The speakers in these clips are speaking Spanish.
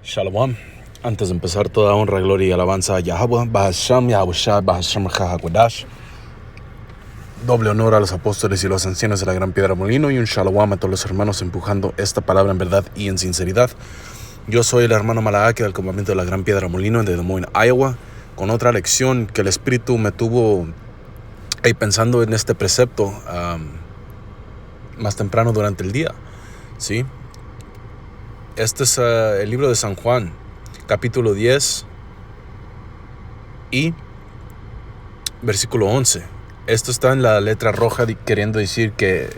Shalom. Antes de empezar, toda honra, gloria y alabanza a Yahweh, Bahasham, Yahushua, Bahasham, Jahakwadash. Doble honor a los apóstoles y los ancianos de la Gran Piedra Molino y un shalom a todos los hermanos empujando esta palabra en verdad y en sinceridad. Yo soy el hermano Malaaki del campamento de la Gran Piedra Molino de Des Moines, Iowa, con otra lección que el Espíritu me tuvo ahí pensando en este precepto más temprano durante el día, ¿sí? Este es el libro de San Juan, capítulo 10 y versículo 11. Esto está en la letra roja queriendo decir que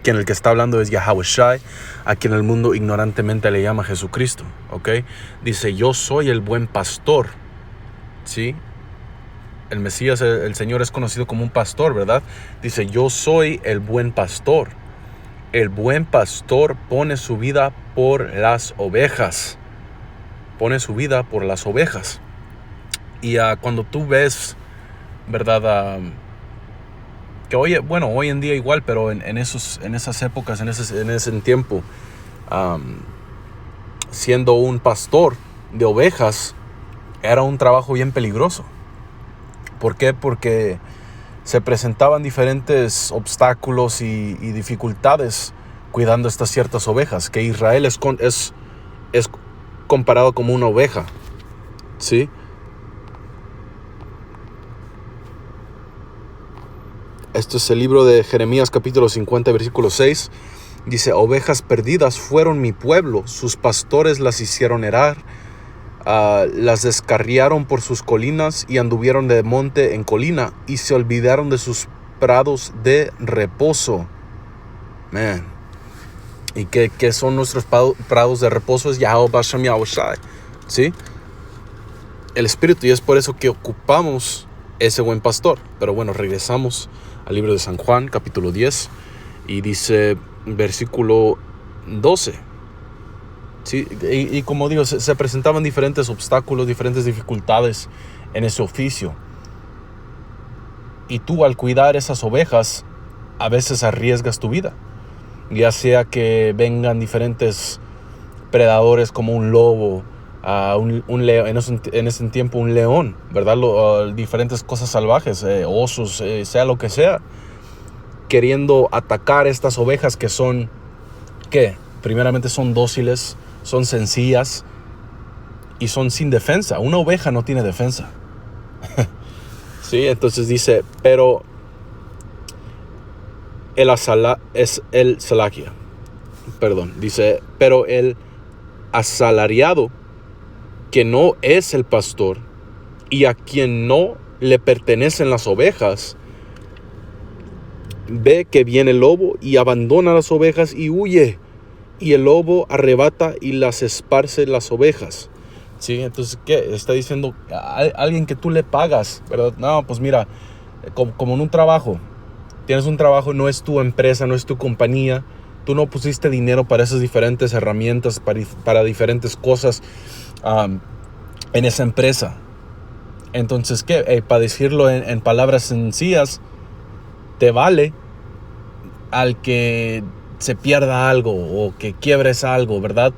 en el que está hablando es Yahushua, a quien el mundo ignorantemente le llama Jesucristo, ¿ok? Dice, yo soy el buen pastor, ¿sí? El Mesías, el Señor es conocido como un pastor, ¿verdad? Dice, yo soy el buen pastor. El buen pastor pone su vida por las ovejas. Pone su vida por las ovejas. Y cuando tú ves, ¿verdad? Que hoy en día igual, pero en esas épocas, en ese tiempo, siendo un pastor de ovejas, era un trabajo bien peligroso. ¿Por qué? Porque se presentaban diferentes obstáculos y dificultades cuidando estas ciertas ovejas, que Israel es comparado como una oveja, ¿sí? Esto es el libro de Jeremías capítulo 50 versículo 6. Dice, ovejas perdidas fueron mi pueblo, sus pastores las hicieron herar, las descarriaron por sus colinas y anduvieron de monte en colina y se olvidaron de sus prados de reposo. Man. ¿Y qué son nuestros prados de reposo? Es Yahweh Bashem Yahushai, ¿sí? El Espíritu, y es por eso que ocupamos ese buen pastor. Pero bueno, regresamos al libro de San Juan, capítulo 10, y dice, versículo 12. Sí, y como digo, se presentaban diferentes obstáculos, diferentes dificultades en ese oficio. Y tú al cuidar esas ovejas, a veces arriesgas tu vida. Ya sea que vengan diferentes predadores como un lobo, un león, en ese tiempo un león, ¿verdad? Diferentes cosas salvajes, osos, sea lo que sea, queriendo atacar estas ovejas que son, ¿qué? Primeramente son dóciles, son sencillas y son sin defensa. Una oveja no tiene defensa. Sí, entonces dice, pero dice, pero el asalariado, que no es el pastor y a quien no le pertenecen las ovejas, ve que viene el lobo y abandona las ovejas y huye. Y el lobo arrebata y las esparce las ovejas. ¿Sí? Entonces, ¿qué? Está diciendo alguien que tú le pagas, ¿verdad? No, pues mira, como en un trabajo. Tienes un trabajo, no es tu empresa, no es tu compañía. Tú no pusiste dinero para esas diferentes herramientas, para diferentes cosas en esa empresa. Entonces, ¿qué? Para decirlo en palabras sencillas, te vale al que se pierda algo o que quiebres algo, ¿verdad?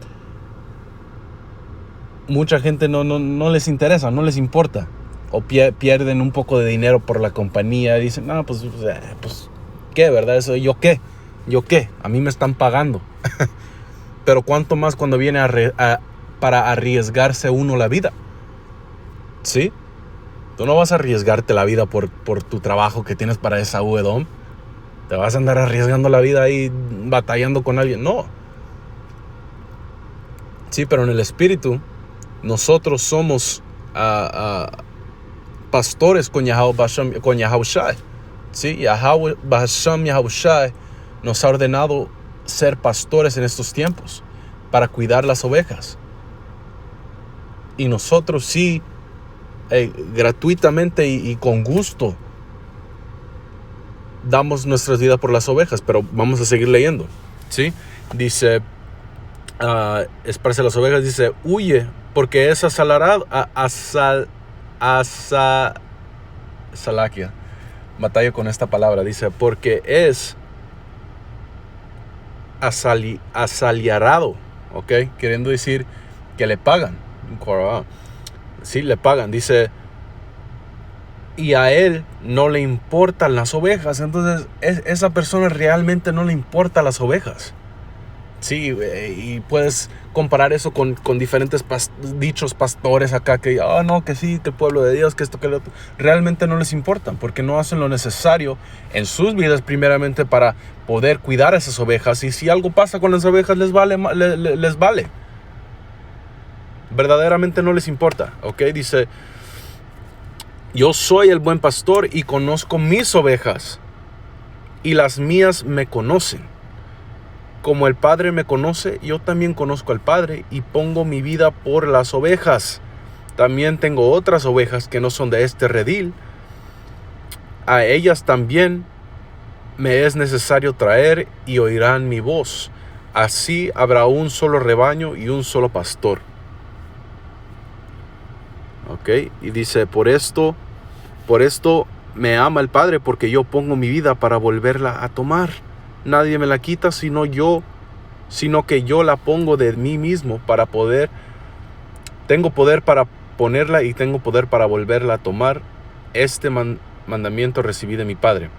Mucha gente no les interesa, no les importa. O pierden un poco de dinero por la compañía. Dicen, no, pues ¿qué, verdad? Eso, ¿yo qué? A mí me están pagando. Pero cuánto más cuando viene para arriesgarse uno la vida. ¿Sí? Tú no vas a arriesgarte la vida por tu trabajo que tienes para esa UEDOM. Te vas a andar arriesgando la vida ahí batallando con alguien. No. Sí, pero en el Espíritu nosotros somos pastores con Yahushua. Sí, Yahweh Bahasham Yahushua nos ha ordenado ser pastores en estos tiempos para cuidar las ovejas. Y nosotros sí, gratuitamente y con gusto damos nuestras vidas por las ovejas, pero vamos a seguir leyendo, ¿sí? Dice, esparce las ovejas, dice, huye, porque es asalarado, salaquia, batalla con esta palabra, dice, porque es asaliarado, ¿ok? Queriendo decir que le pagan. Sí, le pagan. Dice, y a él no le importan las ovejas. Entonces, esa persona realmente no le importa las ovejas. Sí, y puedes comparar eso con diferentes dichos pastores acá que, no, que sí, que el pueblo de Dios, que esto, que lo otro. Realmente no les importa porque no hacen lo necesario en sus vidas primeramente para poder cuidar a esas ovejas. Y si algo pasa con las ovejas, les vale. Verdaderamente no les importa, ¿ok? Dice, yo soy el buen pastor y conozco mis ovejas y las mías me conocen. Como el Padre me conoce, yo también conozco al Padre y pongo mi vida por las ovejas. También tengo otras ovejas que no son de este redil. A ellas también me es necesario traer y oirán mi voz. Así habrá un solo rebaño y un solo pastor. Ok, y dice, por esto me ama el Padre, porque yo pongo mi vida para volverla a tomar. Nadie me la quita sino que yo la pongo de mí mismo tengo poder para ponerla y tengo poder para volverla a tomar. Este mandamiento recibí de mi Padre.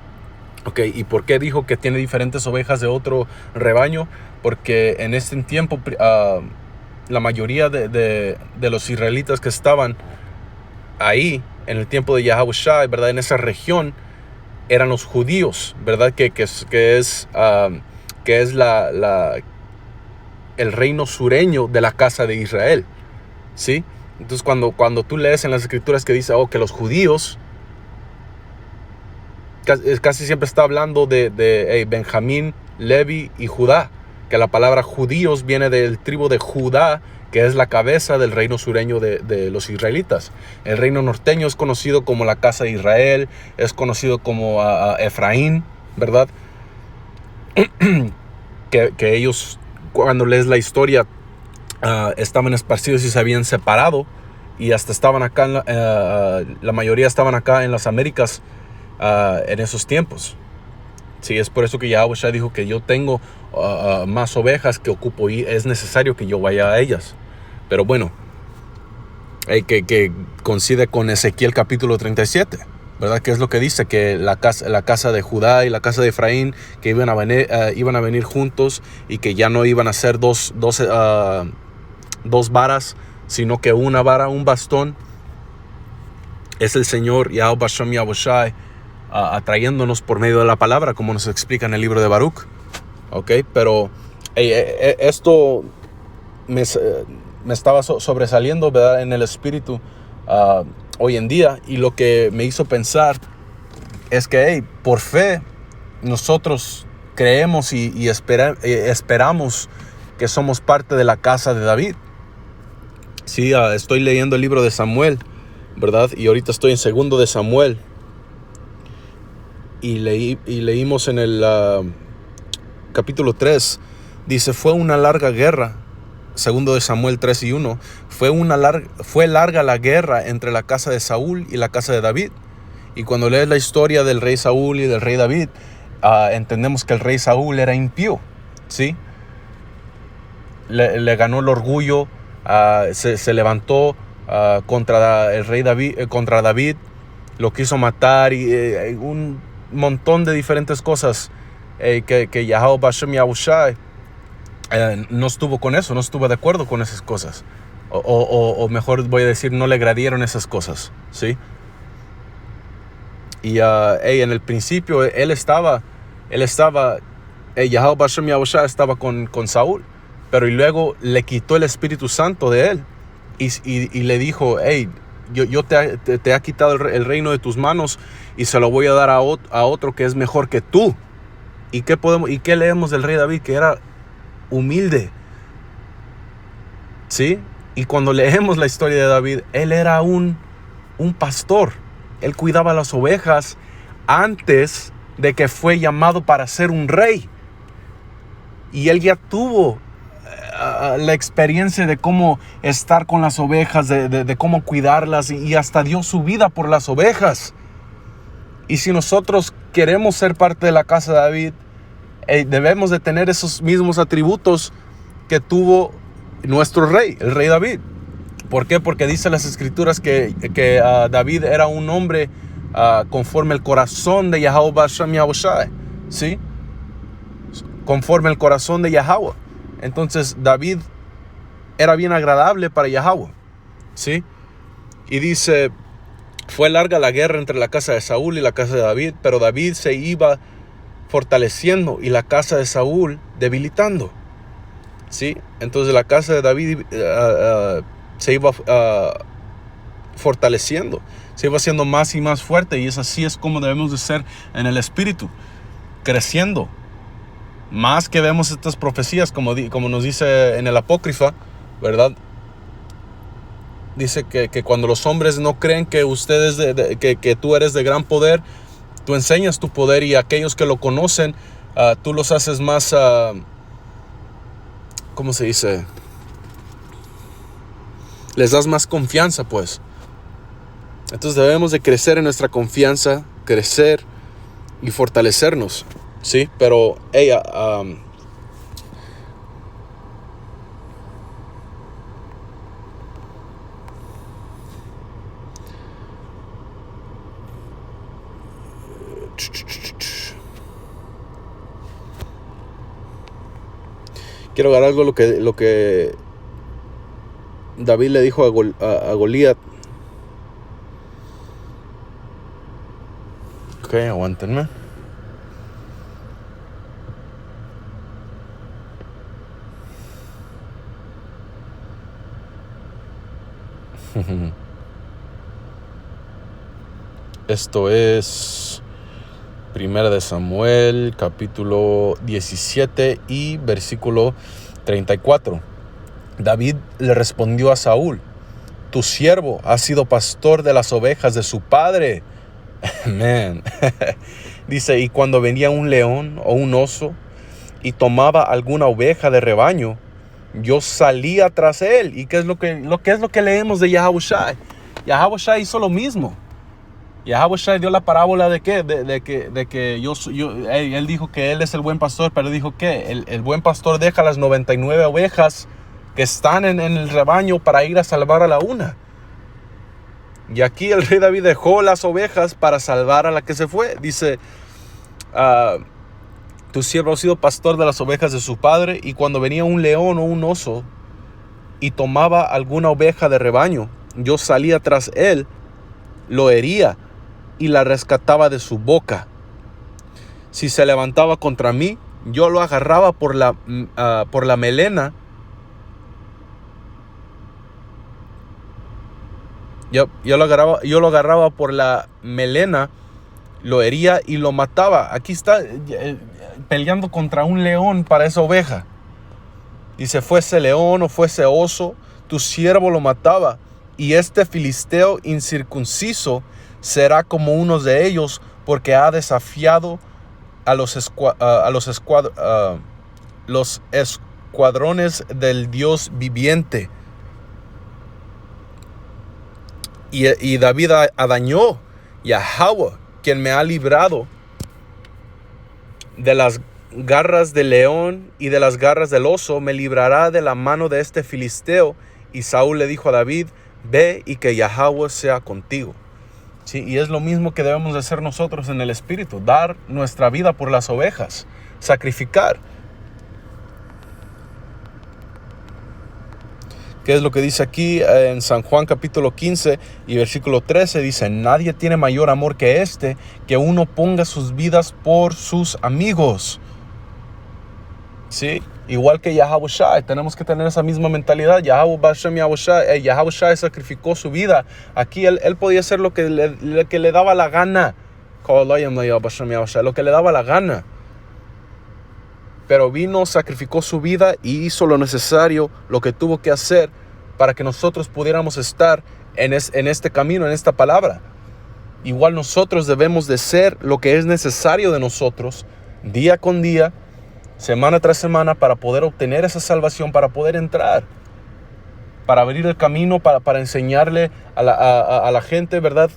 Ok, ¿y por qué dijo que tiene diferentes ovejas de otro rebaño? Porque en este tiempo la mayoría de los israelitas que estaban ahí en el tiempo de Yahushua, ¿verdad? En esa región eran los judíos, ¿verdad? Que es el reino sureño de la casa de Israel, ¿sí? Entonces cuando tú lees en las escrituras que dice que los judíos, casi siempre está hablando de Benjamín, Levi y Judá, que la palabra judíos viene del tribu de Judá, que es la cabeza del reino sureño de los israelitas. El reino norteño es conocido como la casa de Israel, es conocido como Efraín, ¿verdad? que ellos, cuando lees la historia, estaban esparcidos y se habían separado, y hasta estaban acá, la mayoría estaban acá en las Américas en esos tiempos. Sí, es por eso que Yahushua dijo que yo tengo más ovejas que ocupo y es necesario que yo vaya a ellas. Pero bueno, que coincide con Ezequiel capítulo 37, ¿verdad? Que es lo que dice, que la casa de Judá y la casa de Efraín que iban a venir juntos, y que ya no iban a ser dos varas, sino que una vara, un bastón. Es el Señor Yahushua atrayéndonos por medio de la palabra, como nos explica en el libro de Baruch. Ok, pero esto me estaba sobresaliendo, ¿verdad?, en el espíritu hoy en día, y lo que me hizo pensar es que por fe nosotros creemos y esperamos que somos parte de la casa de David. Sí, estoy leyendo el libro de Samuel, ¿verdad? Y ahorita estoy en 2 de Samuel. Y leímos en el capítulo 3, dice, fue una larga guerra. 2 de Samuel 3:1, fue larga la guerra entre la casa de Saúl y la casa de David. Y cuando lees la historia del rey Saúl y del rey David, entendemos que el rey Saúl era impío, ¿sí? Le ganó el orgullo, se levantó contra el rey David, contra David, lo quiso matar, y un montón de diferentes cosas que Yahushua no estuvo con eso, no estuvo de acuerdo con esas cosas, o mejor voy a decir, no le agradieron esas cosas, ¿sí? Y en el principio Yahushua estaba con Saúl, pero y luego le quitó el Espíritu Santo de él, y le dijo, yo te he quitado el reino de tus manos y se lo voy a dar a otro que es mejor que tú. ¿Y qué leemos del rey David? Que era humilde, ¿sí? Y cuando leemos la historia de David, él era un pastor. Él cuidaba las ovejas antes de que fue llamado para ser un rey. Y él ya tuvo la experiencia de cómo estar con las ovejas, de cómo cuidarlas, y hasta dio su vida por las ovejas. Y si nosotros queremos ser parte de la casa de David, debemos de tener esos mismos atributos que tuvo nuestro rey, el rey David. ¿Por qué? Porque dice las escrituras que David era un hombre conforme el corazón de Yahweh Bashem Yahushai, ¿sí? Conforme el corazón de Yahweh. Entonces David era bien agradable para Yahweh, ¿sí? Y dice, fue larga la guerra entre la casa de Saúl y la casa de David, pero David se iba fortaleciendo y la casa de Saúl debilitando, ¿sí? Entonces la casa de David se iba fortaleciendo, se iba haciendo más y más fuerte, y así es como debemos de ser en el espíritu, creciendo. Más que vemos estas profecías, como nos dice en el apócrifa, ¿verdad? Dice que cuando los hombres no creen que que tú eres de gran poder, tú enseñas tu poder, y aquellos que lo conocen, tú los haces más, ¿cómo se dice? Les das más confianza, pues. Entonces debemos de crecer en nuestra confianza, crecer y fortalecernos, ¿sí? Pero ella, quiero agarrar algo lo que David le dijo a Goliat. Ok, aguántenme. Esto es Primera de Samuel, capítulo 17 y versículo 34. David le respondió a Saúl: tu siervo ha sido pastor de las ovejas de su padre. Man. Dice, y cuando venía un león o un oso y tomaba alguna oveja de rebaño, yo salía tras él. ¿Y qué es lo que leemos de Yahushai? Yahushai hizo lo mismo. Yahushai dio la parábola de qué, de que él dijo que él es el buen pastor, pero dijo que el buen pastor deja las 99 ovejas que están en el rebaño para ir a salvar a la una. Y aquí el rey David dejó las ovejas para salvar a la que se fue. Dice, tu siervo ha sido pastor de las ovejas de su padre, y cuando venía un león o un oso y tomaba alguna oveja de rebaño, yo salía tras él, lo hería y la rescataba de su boca. Si se levantaba contra mí, yo lo agarraba por la melena. Yo lo agarraba por la melena, lo hería y lo mataba. Aquí está peleando contra un león para esa oveja. Dice, fuese león o fuese oso, tu siervo lo mataba, y este filisteo incircunciso será como uno de ellos, porque ha desafiado a los escuadrones del Dios viviente. Y David adañó, Yahweh, quien me ha librado de las garras del león y de las garras del oso, me librará de la mano de este filisteo. Y Saúl le dijo a David, ve y que Yahweh sea contigo. ¿Sí? Y es lo mismo que debemos de hacer nosotros en el espíritu, dar nuestra vida por las ovejas, sacrificar. ¿Qué es lo que dice aquí en San Juan capítulo 15 y versículo 13? Dice, nadie tiene mayor amor que este, que uno ponga sus vidas por sus amigos. ¿Sí? Igual que Yahushai, tenemos que tener esa misma mentalidad. Yahushai sacrificó su vida. Aquí él podía hacer lo que le daba la gana. Lo que le daba la gana. Pero vino, sacrificó su vida y hizo lo necesario, lo que tuvo que hacer para que nosotros pudiéramos estar en este camino, en esta palabra. Igual nosotros debemos de ser lo que es necesario de nosotros, día con día, semana tras semana, para poder obtener esa salvación, para poder entrar, para abrir el camino, para enseñarle a la gente, ¿verdad?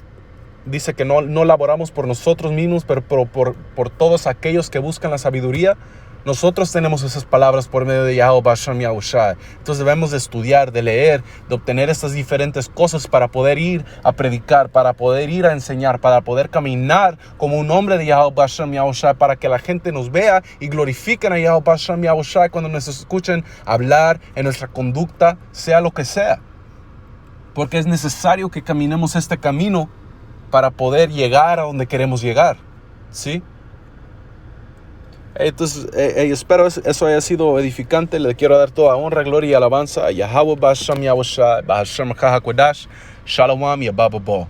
Dice que no laboramos por nosotros mismos, pero por todos aquellos que buscan la sabiduría. Nosotros tenemos esas palabras por medio de Yahweh Hashem Yahushua. Entonces debemos de estudiar, de leer, de obtener estas diferentes cosas para poder ir a predicar, para poder ir a enseñar, para poder caminar como un hombre de Yahweh Hashem Yahushua, para que la gente nos vea y glorifiquen a Yahweh Hashem Yahushua cuando nos escuchen hablar en nuestra conducta, sea lo que sea. Porque es necesario que caminemos este camino para poder llegar a donde queremos llegar, ¿sí? Entonces, espero eso haya sido edificante. Le quiero dar toda honra, gloria y alabanza a Yahweh B'Hashem Yahushua, B'Hashem Kahakodash, Shalom y Abababo.